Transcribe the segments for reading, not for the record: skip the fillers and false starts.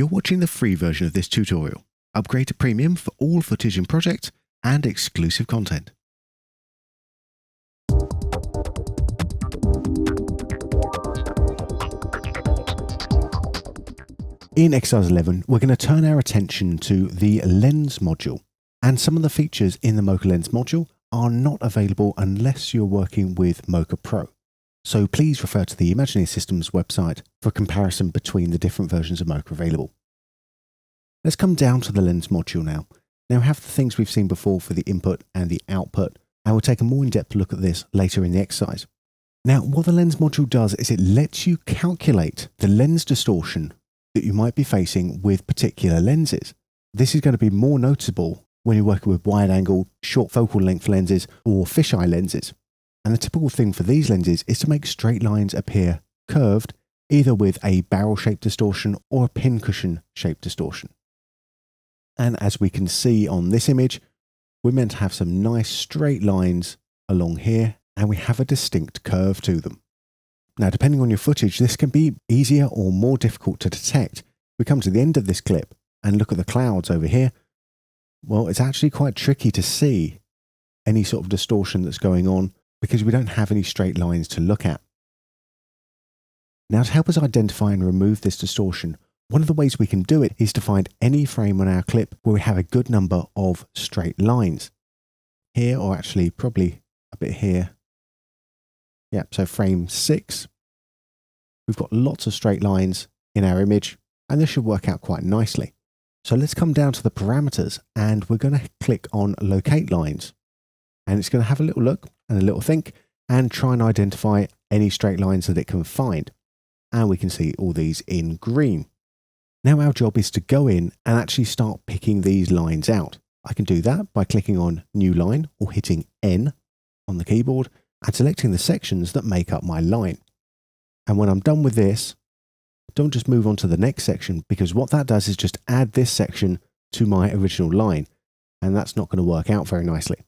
You're watching the free version of this tutorial. Upgrade to premium for all footage and projects and exclusive content. In exercise 11, we're going to turn our attention to the lens module, and some of the features in the Mocha lens module are not available unless you're working with Mocha Pro. So please refer to the Imagineer Systems website for a comparison between the different versions of Mocha available. Let's come down to the lens module now. Now we have the things we've seen before for the input and the output, and we'll take a more in-depth look at this later in the exercise. Now, what the lens module does is it lets you calculate the lens distortion that you might be facing with particular lenses. This is going to be more noticeable when you're working with wide-angle, short focal length lenses or fisheye lenses. And the typical thing for these lenses is to make straight lines appear curved, either with a barrel-shaped distortion or a pincushion-shaped distortion. And as we can see on this image, we're meant to have some nice straight lines along here, and we have a distinct curve to them. Now, depending on your footage, this can be easier or more difficult to detect. We come to the end of this clip and look at the clouds over here. Well, it's actually quite tricky to see any sort of distortion that's going on because we don't have any straight lines to look at. Now, to help us identify and remove this distortion, one of the ways we can do it is to find any frame on our clip where we have a good number of straight lines. Here, or actually probably a bit here. Yeah, so frame 6. We've got lots of straight lines in our image, and this should work out quite nicely. So let's come down to the parameters, and we're going to click on Locate Lines. And it's going to have a little look and a little think, and try and identify any straight lines that it can find. And we can see all these in green. Now our job is to go in and actually start picking these lines out. I can do that by clicking on New Line or hitting N on the keyboard and selecting the sections that make up my line. And when I'm done with this, don't just move on to the next section, because what that does is just add this section to my original line, and that's not going to work out very nicely.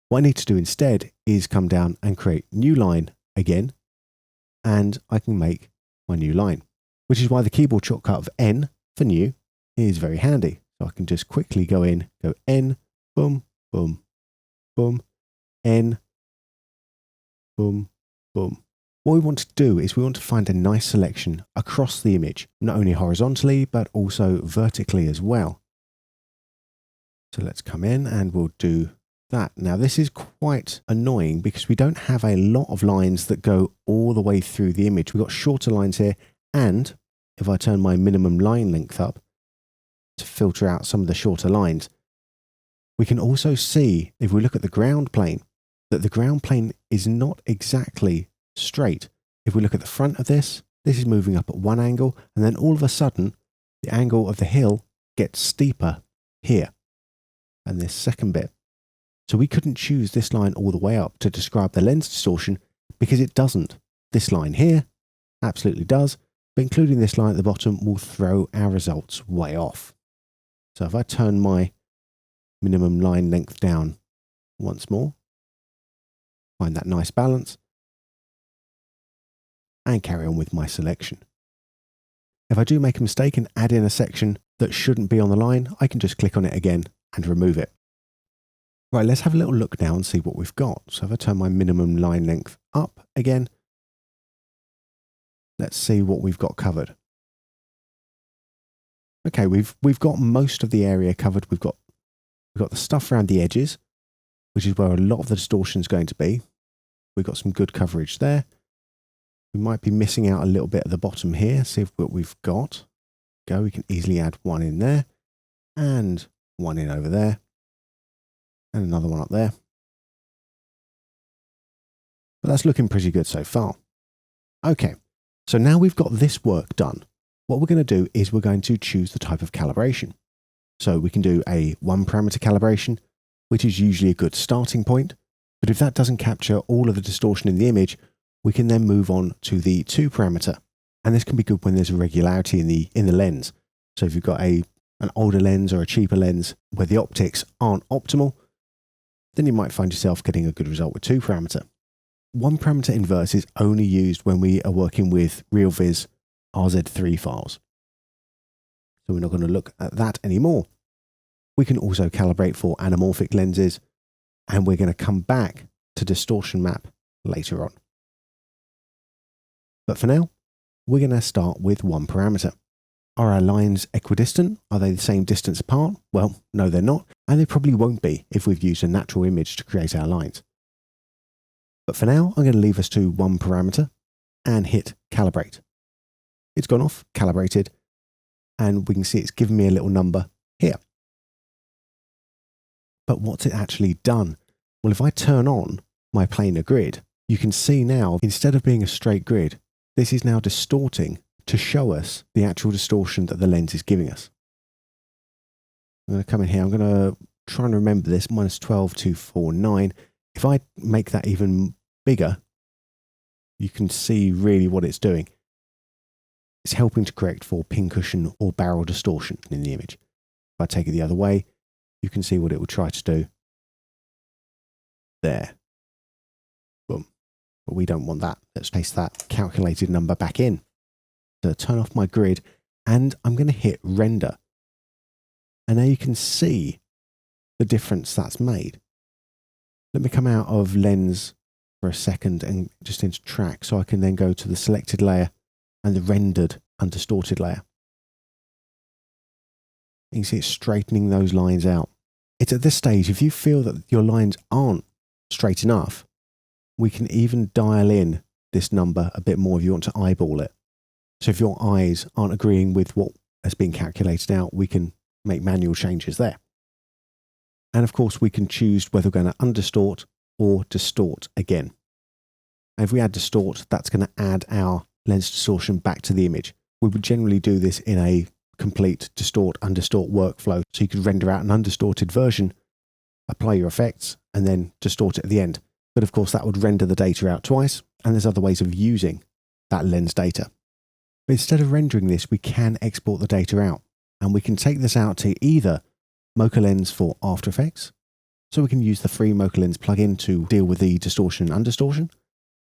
What I need to do instead is come down and create New Line again, and I can make my new line, which is why the keyboard shortcut of N for new is very handy. So I can just quickly go in, go N, boom, boom, boom, N, boom, boom. What we want to do is we want to find a nice selection across the image, not only horizontally, but also vertically as well. So let's come in and we'll do that. Now this is quite annoying because we don't have a lot of lines that go all the way through the image. We've got shorter lines here, and if I turn my minimum line length up to filter out some of the shorter lines, we can also see, if we look at the ground plane, that the ground plane is not exactly straight. If we look at the front of this, this is moving up at one angle, and then all of a sudden, the angle of the hill gets steeper here, and this second bit. So we couldn't choose this line all the way up to describe the lens distortion because it doesn't. This line here absolutely does, but including this line at the bottom will throw our results way off. So if I turn my minimum line length down once more, find that nice balance, and carry on with my selection. If I do make a mistake and add in a section that shouldn't be on the line, I can just click on it again and remove it. Right, let's have a little look now and see what we've got. So if I turn my minimum line length up again, let's see what we've got covered. Okay, we've got most of the area covered. We've got the stuff around the edges, which is where a lot of the distortion is going to be. We've got some good coverage there. We might be missing out a little bit at the bottom here. See what we've got. We can easily add one in there, and one in over there, and another one up there. But that's looking pretty good so far. Okay, so now we've got this work done. What we're going to do is we're going to choose the type of calibration. So we can do a one parameter calibration, which is usually a good starting point. But if that doesn't capture all of the distortion in the image, we can then move on to the 2 parameter. And this can be good when there's irregularity in the lens. So if you've got an older lens or a cheaper lens where the optics aren't optimal, then you might find yourself getting a good result with 2 parameter. 1 parameter inverse is only used when we are working with RealViz RZ3 files. So we're not going to look at that anymore. We can also calibrate for anamorphic lenses, and we're going to come back to distortion map later on. But for now, we're going to start with one parameter. Are our lines equidistant? Are they the same distance apart? Well, no, they're not, and they probably won't be if we've used a natural image to create our lines. But for now, I'm going to leave us to one parameter and hit calibrate. It's gone off, calibrated, and we can see it's given me a little number here. But what's it actually done? Well, if I turn on my planar grid, you can see now, instead of being a straight grid, this is now distorting to show us the actual distortion that the lens is giving us. I'm going to come in here, I'm going to try and remember this, minus 12,249. If I make that even bigger, you can see really what it's doing. It's helping to correct for pincushion or barrel distortion in the image. If I take it the other way, you can see what it will try to do. There. Boom. But we don't want that. Let's paste that calculated number back in. So turn off my grid, and I'm going to hit render. And now you can see the difference that's made. Let me come out of lens for a second and just into track, so I can then go to the selected layer and the rendered undistorted layer. You can see it's straightening those lines out. It's at this stage, if you feel that your lines aren't straight enough, we can even dial in this number a bit more if you want to eyeball it. So if your eyes aren't agreeing with what has been calculated out, we can make manual changes there. And of course, we can choose whether we're going to undistort or distort again. And if we add distort, that's going to add our lens distortion back to the image. We would generally do this in a complete distort, undistort workflow. So you could render out an undistorted version, apply your effects, and then distort it at the end. But of course, that would render the data out twice. And there's other ways of using that lens data. But instead of rendering this, we can export the data out. And we can take this out to either Mocha Lens for After Effects. So we can use the free Mocha Lens plugin to deal with the distortion and undistortion.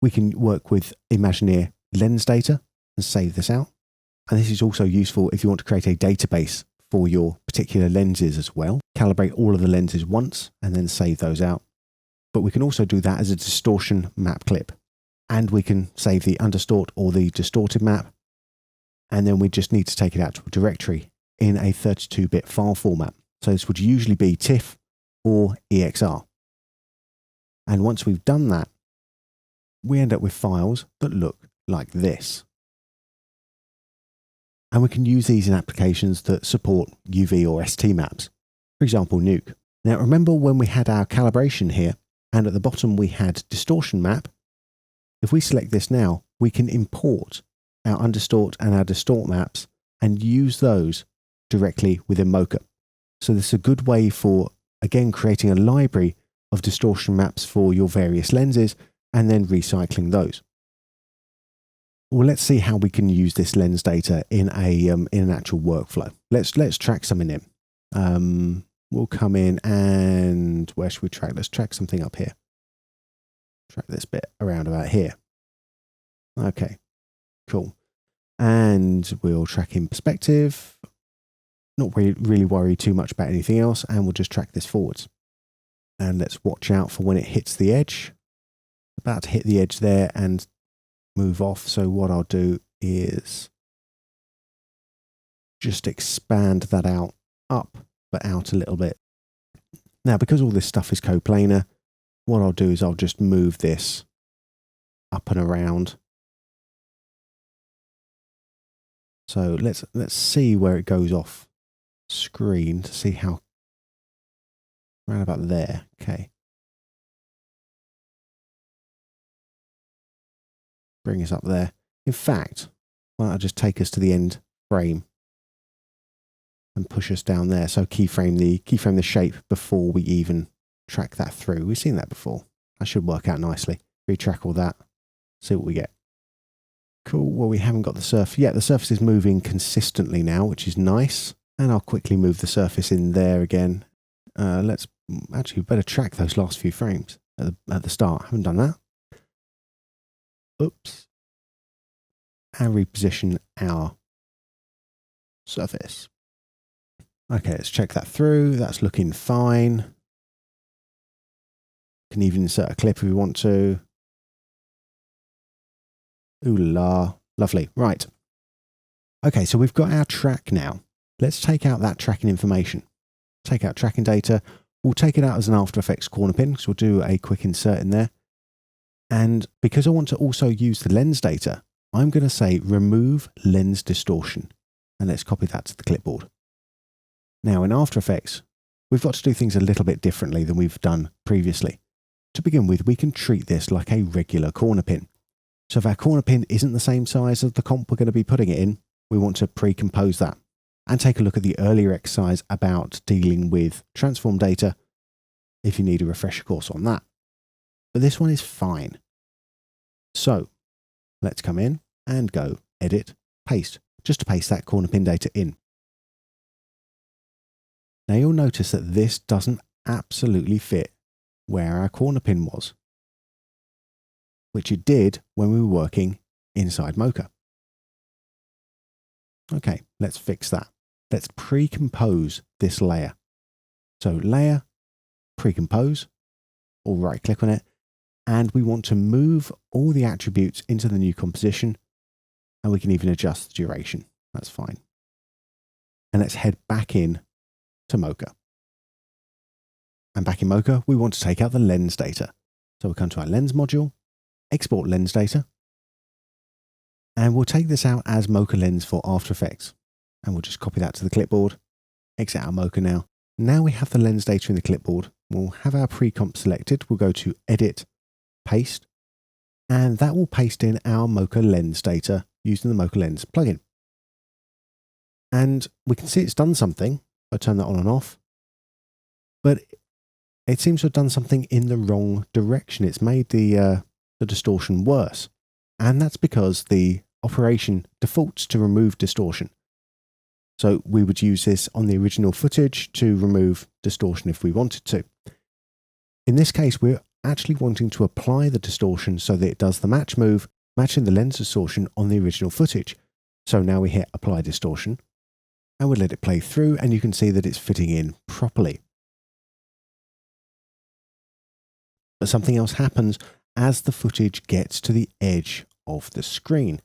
We can work with Imagineer lens data and save this out. And this is also useful if you want to create a database for your particular lenses as well. Calibrate all of the lenses once and then save those out. But we can also do that as a distortion map clip. And we can save the undistort or the distorted map. And then we just need to take it out to a directory in a 32-bit file format. So this would usually be TIFF or EXR. And once we've done that, we end up with files that look like this. And we can use these in applications that support UV or ST maps. For example, Nuke. Now remember when we had our calibration here, and at the bottom we had distortion map. If we select this now, we can import our undistort and our distort maps and use those directly within Mocha. So this is a good way for, again, creating a library of distortion maps for your various lenses and then recycling those. Well, let's see how we can use this lens data in an actual workflow. Let's track something in. We'll come in and where should we track? Let's track something up here. Track this bit around about here. Okay, cool. And we'll track in perspective. Not really worry too much about anything else, and we'll just track this forwards. And let's watch out for when it hits the edge. About to hit the edge there and move off. So what I'll do is just expand that out, up, but out a little bit. Now, because all this stuff is coplanar, what I'll do is I'll just move this up and around. So let's see where it goes off screen to see how around about there. Okay. Bring us up there. In fact, why don't I just take us to the end frame and push us down there. So keyframe the shape before we even track that through. We've seen that before. That should work out nicely. Retrack all that. See what we get. Cool. Well, we haven't got the surface. Yeah, the surface is moving consistently now, which is nice. And I'll quickly move the surface in there again. Let's actually better track those last few frames at the start. Haven't done that. Oops. And reposition our surface. Okay, let's check that through. That's looking fine. Can even insert a clip if we want to. Ooh la, lovely. Right. Okay, so we've got our track now. Let's take out that tracking information. Take out tracking data. We'll take it out as an After Effects corner pin, so we'll do a quick insert in there. And because I want to also use the lens data, I'm going to say remove lens distortion. And let's copy that to the clipboard. Now in After Effects, we've got to do things a little bit differently than we've done previously. To begin with, we can treat this like a regular corner pin. So if our corner pin isn't the same size as the comp we're going to be putting it in, we want to pre-compose that and take a look at the earlier exercise about dealing with transform data if you need a refresher course on that. But this one is fine. So let's come in and go edit, paste, just to paste that corner pin data in. Now you'll notice that this doesn't absolutely fit where our corner pin was, which it did when we were working inside Mocha. Okay, let's fix that. Let's pre-compose this layer. So layer, pre-compose, or right click on it, and we want to move all the attributes into the new composition, and we can even adjust the duration. That's fine. And let's head back in to Mocha. And back in Mocha, we want to take out the lens data. So we'll come to our lens module, export lens data, and we'll take this out as Mocha Lens for After Effects. And we'll just copy that to the clipboard, exit out Mocha now. Now we have the lens data in the clipboard. We'll have our pre-comp selected. We'll go to Edit, Paste, and that will paste in our Mocha Lens data using the Mocha Lens plugin. And we can see it's done something. I turn that on and off, but it seems to have done something in the wrong direction. It's made the distortion worse. And that's because the operation defaults to remove distortion. So we would use this on the original footage to remove distortion if we wanted to. In this case, we're actually wanting to apply the distortion so that it does the match move, matching the lens distortion on the original footage. So now we hit apply distortion and we'll let it play through, and you can see that it's fitting in properly. But something else happens as the footage gets to the edge of the screen.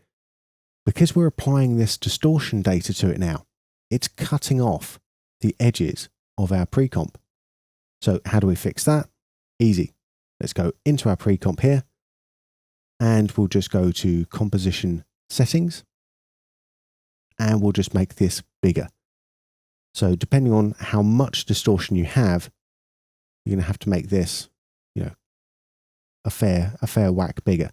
Because we're applying this distortion data to it now, it's cutting off the edges of our pre-comp. So how do we fix that? Easy. Let's go into our pre-comp here, and we'll just go to composition settings, and we'll just make this bigger. So depending on how much distortion you have, you're going to have to make this, a fair whack bigger.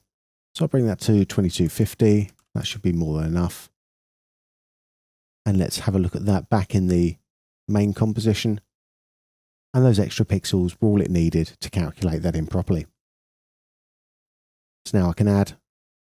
So I'll bring that to 2250. That should be more than enough. And let's have a look at that back in the main composition. And those extra pixels were all it needed to calculate that in properly. So now I can add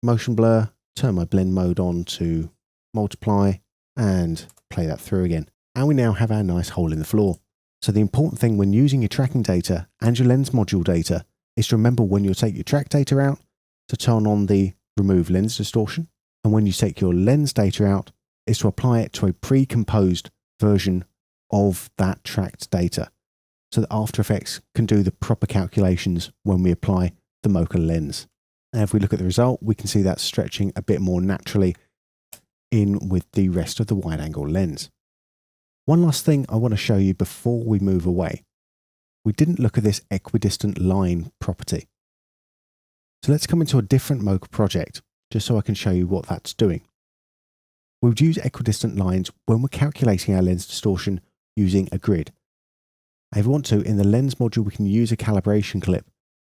motion blur, turn my blend mode on to multiply, and play that through again. And we now have our nice hole in the floor. So the important thing when using your tracking data and your lens module data is to remember when you take your track data out to turn on the remove lens distortion. And when you take your lens data out is to apply it to a pre-composed version of that tracked data, so that After Effects can do the proper calculations when we apply the Mocha lens. And if we look at the result, we can see that stretching a bit more naturally in with the rest of the wide angle lens. One last thing I want to show you before we move away. We didn't look at this equidistant line property. So let's come into a different Mocha project, just so I can show you what that's doing. We would use equidistant lines when we're calculating our lens distortion using a grid. If we want to, in the lens module, we can use a calibration clip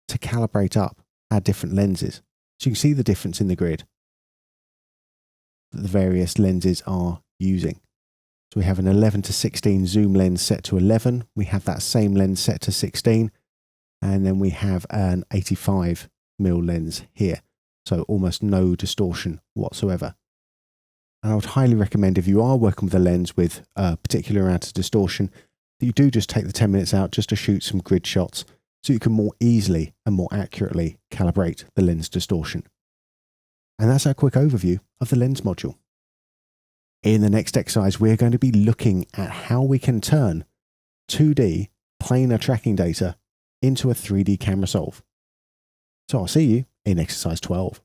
to calibrate up our different lenses. So you can see the difference in the grid that the various lenses are using. So we have an 11 to 16 zoom lens set to 11. We have that same lens set to 16. And then we have an 85mm lens here. So almost no distortion whatsoever. And I would highly recommend, if you are working with a lens with a particular amount of distortion, that you do just take the 10 minutes out just to shoot some grid shots so you can more easily and more accurately calibrate the lens distortion. And that's our quick overview of the lens module. In the next exercise, we're going to be looking at how we can turn 2D planar tracking data into a 3D camera solve. So I'll see you in exercise 12.